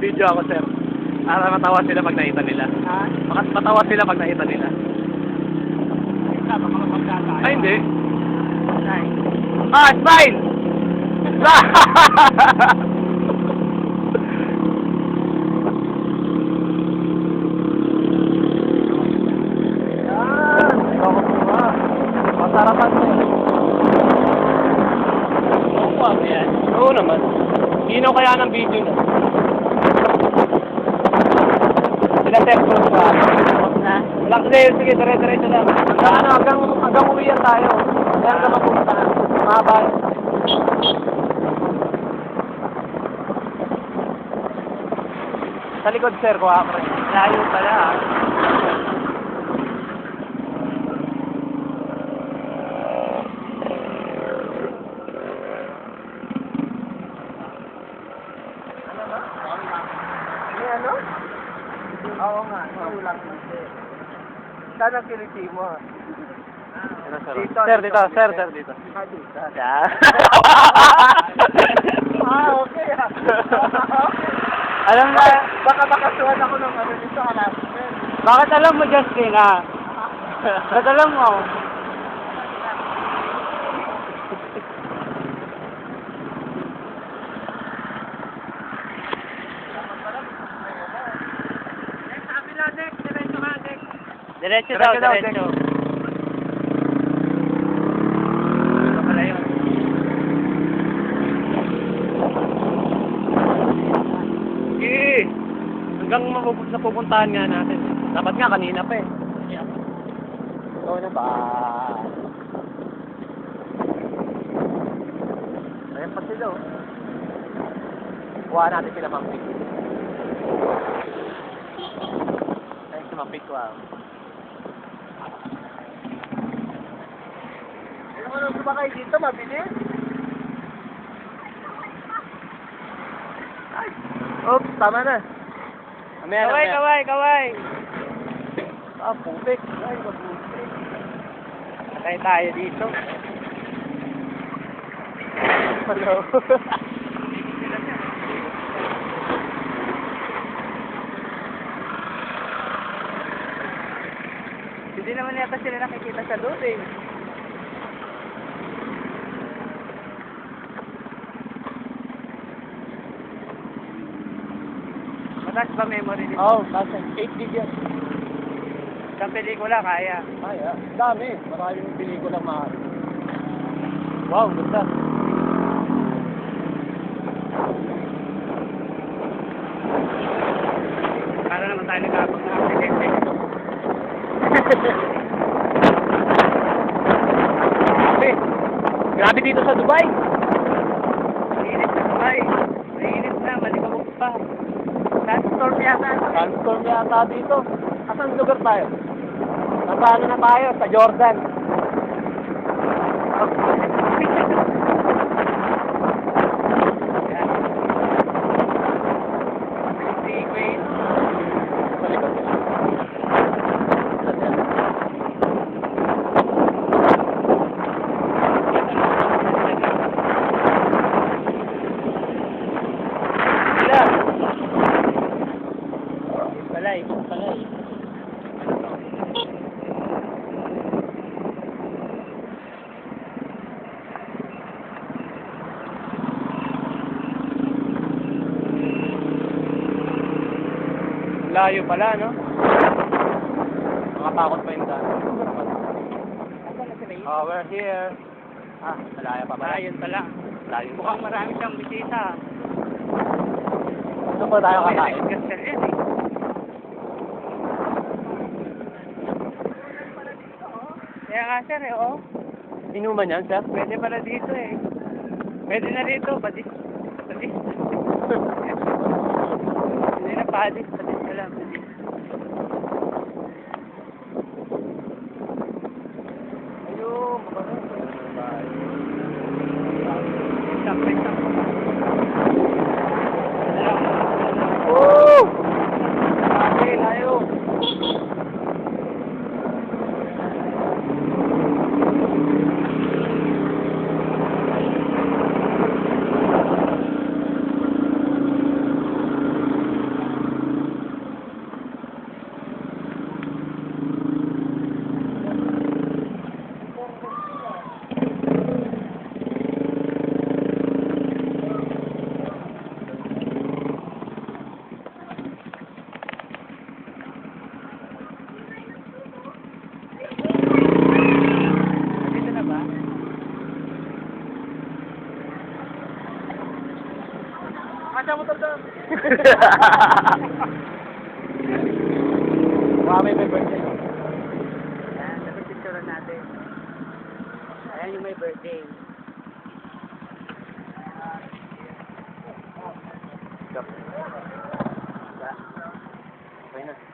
Nag-video ako, sir. Para matawa sila pag nakita nila. Ha? Matawa sila pag nakita nila. Baka mapagkatayo. Ay, hindi. Ay. Ah, smile! Yan! Ikaw ko ba? Masarapan mo. Oo ba yan? Oo naman. Hinaw kaya ng video na. Sila Tercos pa. Ha? Wala kasi, sige, dire-diretso lang. Hanggang uwian tayo. Kaya hanggang mapunta. Mahaba. Sa likod, sir, kuha ko rin. Layo pala ha. May ano? Oo nga, ulang kasi. Saan ang kiliti mo? Dito, sir, dito. Ah, dito. Yeah. Okay ah. Alam na, Baka makasuhan ako ng ano dito, harassment. bakit alam mo, Justin, ha? Bakit alam mo? Diretso daw, diretso. Ito pala yun. Sige. Hanggang napupuntahan nga natin. Dapat nga kanina pa eh. Oo na ba? Ayan pa sila oh. Kuha natin sila Mampik. Ayun si Mampik ko ah. Ano sumakay dito? Mabilis? Ay! Oops! Tama na. Kaway! Ah, putik. Ay, mabutik. Patay tayo dito. Hello. Hindi naman yata sila nakikita sa loob eh. Mataas ba memory nito? Oh, nasa 8 gig yan. Sa pelikula kaya. Ay, ah. Dami. Maraming pelikula mahal. Wow, ganda. Para naman tayo nagkabang na aksidente. Grabe dito sa Dubai. Mainit na Dubai. Mainit na, malikabog pa. Sandstorm yata. Sandstorm yata dito. Asan lugar tayo? Nasa ano na tayo? Sa Jordan. Seaway. Sa likod. Palay. Layo pala, no? Nakatakot pa yung daan. Oh, we're here. Ah, malaya pa pala. Ayun pala. Layo. Mukhang marami siyang bisita. Gusto pa tayo kakain. Gasal yan eh. Kaya nga sir eh, oh. Inuman yan, sir? Pwede pala dito eh. Pwede na dito, badis. Hindi na badis ka lang, badis. Ayun, Sakto. Woo! Grabe, layo. Kasya motor doon. May birthday. Ayan, dapat picture natin. Ayan yung may birthday. Okay na.